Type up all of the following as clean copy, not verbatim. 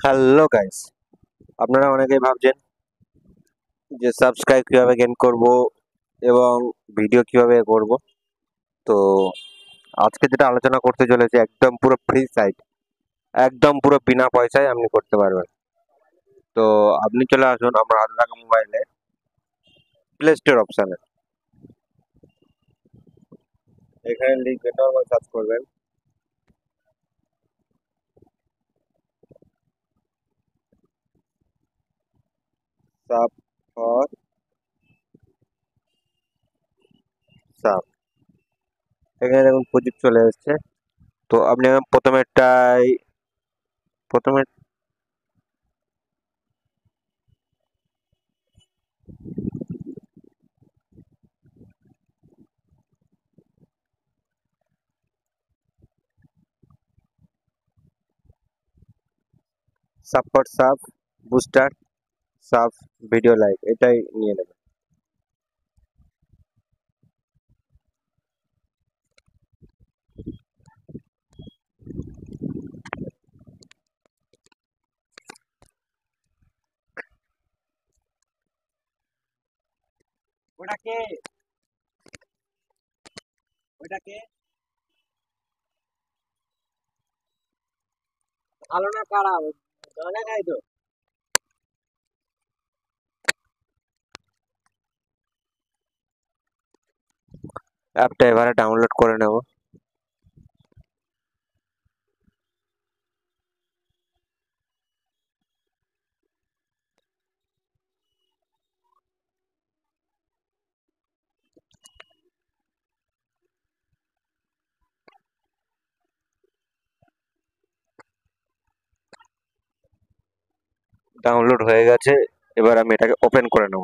Hello guys, আপনারা অনেকেই ভাবছেন যে সাবস্ক্রাইব কিভাবে গেইন করব এবং ভিডিও কিভাবে করব। তো আজকে যেটা আলোচনা করতে চলেছি একদম পুরো ফ্রি সাইট, একদম পুরো বিনা পয়সায় আপনি করতে পারবেন। তো আপনি চলে আসুন আমার হাতে থাকা মোবাইলে প্লে স্টোর অপশানে, এখানে লিখবেন নর্মাল সার্চ করবেন, সাব ফর সাব। এখানে দেখুন প্রজেক্ট চলে এসেছে। তো আপনি প্রথমে sub for sub, booster, sub, video live এটাই নিয়ে নেবেন। ওটাকে ওটাকে ভালো না খারাপ জানা খাই তো। অ্যাপটা এবারে ডাউনলোড করে নেব। ডাউনলোড হয়ে গেছে, এবার আমি এটাকে ওপেন করে নেব।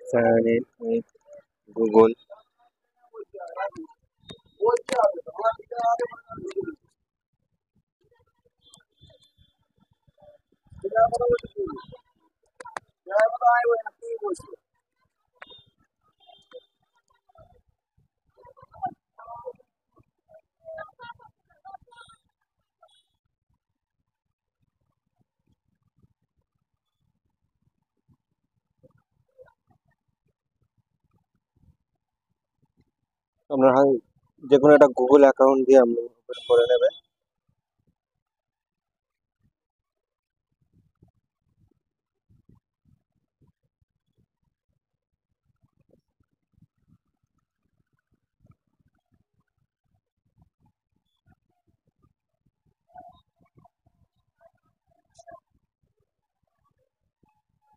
Sign in with Google. আপনার যে কোনো একটা গুগল অ্যাকাউন্ট দিয়ে আপনি ওপেন করে নেবেন।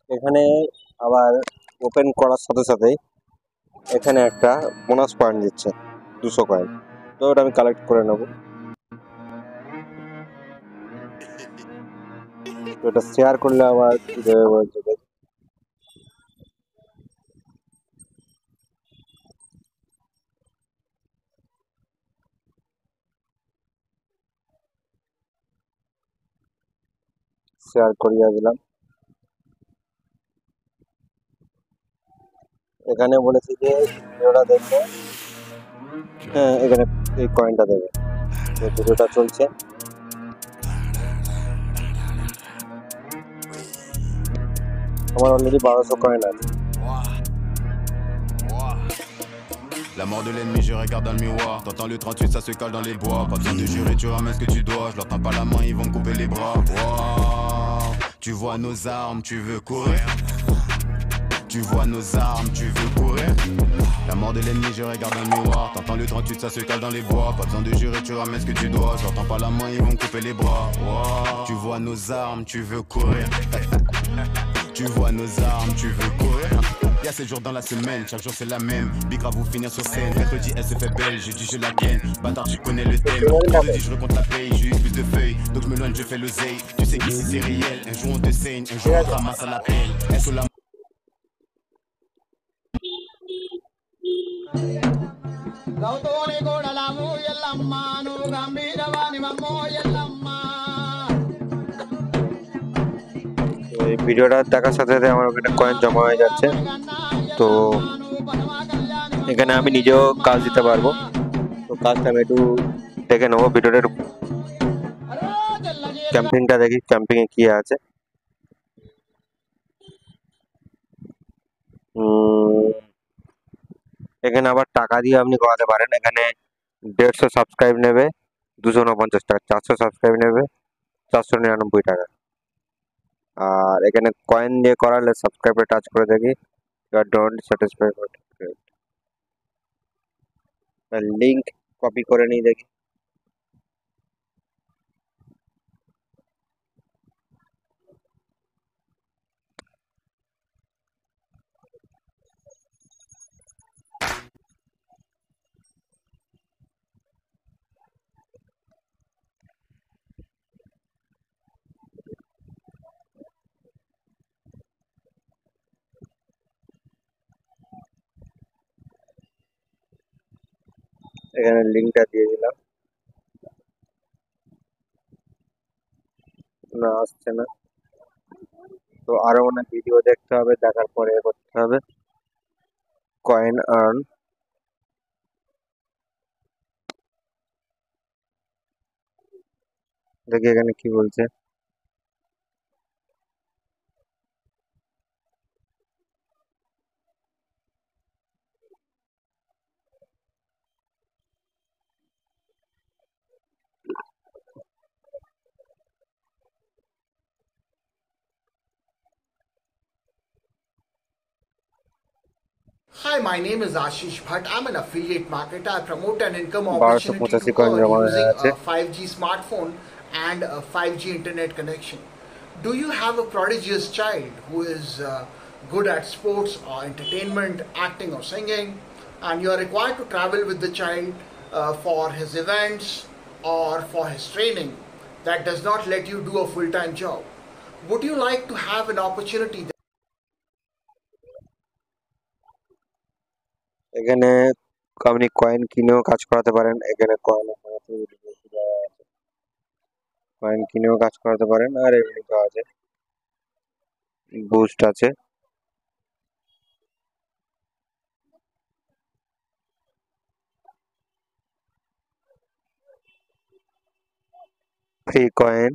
এখানে আবার ওপেন করার সাথে সাথেই এখানে একটা বোনাস পয়েন্ট দিচ্ছে, 200 কয়েন। তো ওটা আমি কালেক্ট করে নেব। তো এটা শেয়ার করলে আবার কি দেবে বলছে, শেয়ার করিয়ে দিলাম। এখানে বলেছে যে ভিডিওটা দেখবে, হ্যাঁ এখানে এই কয়েনটা দেবে। তো ভিডিওটা চলছে। আমার অলরেডি 1200 কয়েন আছে। La mort de l'ennemi, je regarde dans le miroir. T'entends le 38, ça se cale dans les bois. Pas besoin de jurer, tu ramènes ce que tu dois. Je leur tends pas la main, ils vont me couper les bras. Wow. Tu vois nos armes, tu veux courir. Tu vois nos armes, tu veux courir. La mort de l'ennemi, je regarde dans le miroir. T'entends le 38, ça se cale dans les bois. Pas besoin de jurer, tu ramènes ce que tu dois. Je leur tends pas la main, ils vont me couper les bras. Wow. Tu vois nos armes, tu veux courir. Tu vois nos armes, tu veux courir. Y'a 7 jours dans la semaine, chaque jour c'est la même. Big vous finir sur scène. Mercredi elle se fait belle, jeudi je la ken. Bâtard tu connais le thème. Vendredi je recompte la paye, j'ai eu plus de feuilles. Donc je me loigne, je fais le zay. Tu sais qu'ici c'est réel. Un jour on te saigne, un jour on te ramasse à la pelle. Elle sur la గౌతోని గోడలము ఎల్లమ్మ నువ్వు గంభీరవాణి మమ్మో ఎల్లమ్మ তো এই ভিডিওটা দেখার সাথে সাথে আমার ওখানে কয়েন জমা হয়ে যাচ্ছে। তো এখানে আমি নিজেও কাজ দিতে পারবো। তো কাজটা আমি একটু দেখে নেবো, ভিডিওটা একটু ক্যাম্পিংটা দেখি, ক্যাম্পিং এ কি আছে। এখানে আবার টাকা দিয়ে আপনি করাতে পারেন। এখানে 150 সাবস্ক্রাইব নেবে 249 টাকা, 400 সাবস্ক্রাইব নেবে 499 টাকা। আর এখানে কয়েন দিয়ে করালে সাবস্ক্রাইবে টাচ করে দেখি, ডোন্ট স্যাটিসফাই, লিংক কপি করে নিই দেখি। এখানে লিংকটা দিয়ে দিলাম, না আসছে না। তো আরো অনেক ভিডিও দেখতে হবে, দেখার পরে এ করতে হবে। কয়েন আর্ন, দেখি এখানে কি বলছে। Hi, my name is Ashish Bhatt. I'm an affiliate marketer. I promote an income opportunity 1285 to coin earn জমা হয়ে using আছে। a 5G smartphone and a 5G internet connection. Do you have a prodigious child who is good at sports or entertainment, acting or singing, and you are required to travel with the child for his events or for his training that does not let you do a full-time job? Would you like to have an opportunity? এখানে আপনি coin কিনেও কাজ করাতে পারেন। এখানে coin কিনেও কাজ করাতে পারেন, আর এমনি তো আছে, বুস্ট আছে। ফ্রি কয়েন,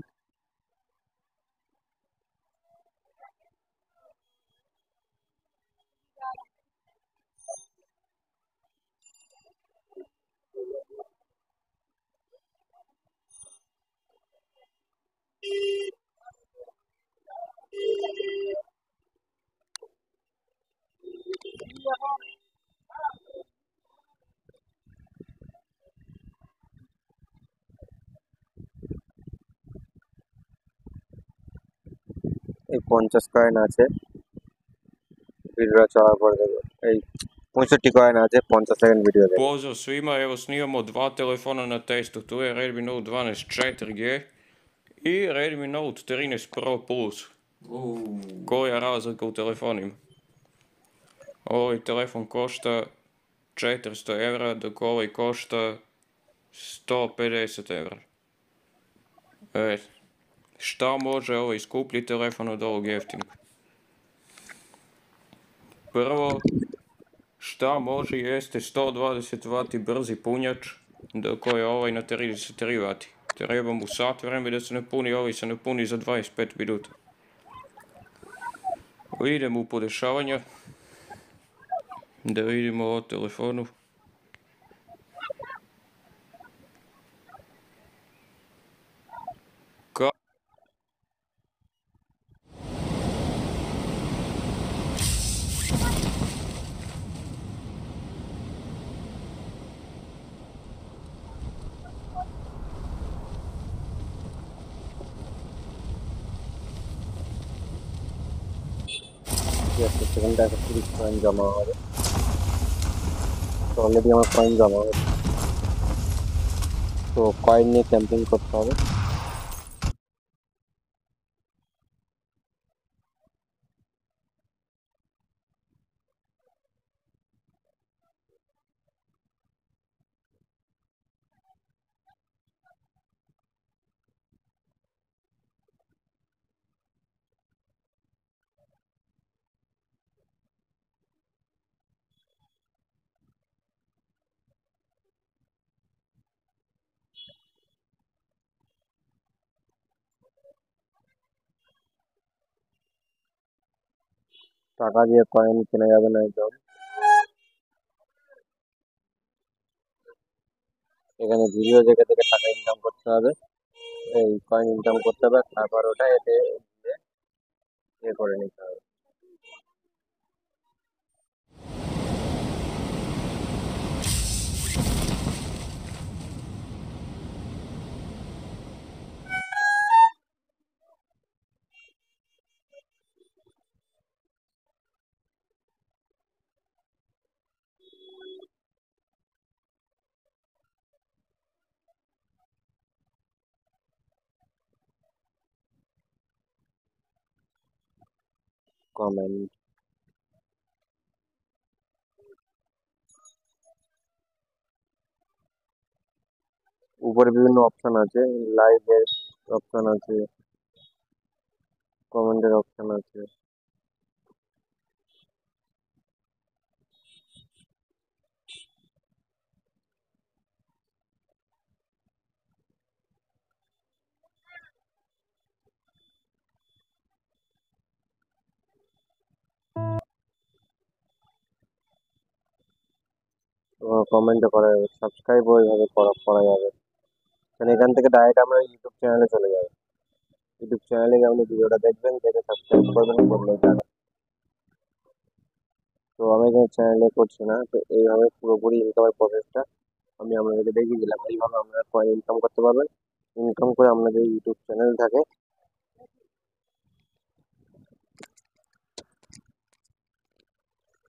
এই 50 কয়েন আছে। ভিডিওটা চলার পর দেখো, এই 65 কয়েন আছে, 50 সেকেন্ড ভিডিও দেখো। Pozdrav svima, evo snimamo dva telefona na testu, tu je Redmi Note 12 4G i Redmi Note 13 Pro Plus. Koja je razlika u telefonima? Ovaj telefon košta 400 evra, dok ovaj košta 150 evra. Šta može ovaj skuplji telefon od ovog jeftinog? Prvo, šta može jeste 120 W brzi punjač, dok je ovaj na 33 W. Treba mu sat vremena da se napuni, ovaj se napuni za 25 minuta. Idemo u podešavanja, da vidimo o telefonu. সেকেন্ডে 130 coin জমা হবে। তো already আমার coin জমা হবে, তো coin নিয়ে camping করতে হবে। টাকা দিয়ে কয়েন কেনা যাবে না একদম। এখানে ভিডিও দেখে দেখে টাকা ইনকাম করতে হবে, এই কয়েন ইনকাম করতে হবে, তারপর ওটা এতে দিয়ে করে নিতে হবে। কমেন্ট, উপরে বিভিন্ন অপশন আছে, লাইভের অপশন আছে, কমেন্টের অপশন আছে। কমেন্টও করা যাবে, সাবস্ক্রাইবও এইভাবে করা যাবে। মানে এখান থেকে ডাইরেক্ট আমরা ইউটিউব চ্যানেলে চলে যাবে। ইউটিউব চ্যানেলে গিয়ে আপনি ভিডিওটা দেখবেন, দেখে সাবস্ক্রাইব করবেন, করলেই টাকা। তো আমি এখানে চ্যানেলে করছি না, তো এইভাবে পুরোপুরি ইনকামের প্রসেসটা আমি আপনাদেরকে দেখিয়ে দিলাম। এইভাবে আপনারা কয়েন ইনকাম করতে পারবেন। ইনকাম করে আপনাদের ইউটিউব চ্যানেল থাকে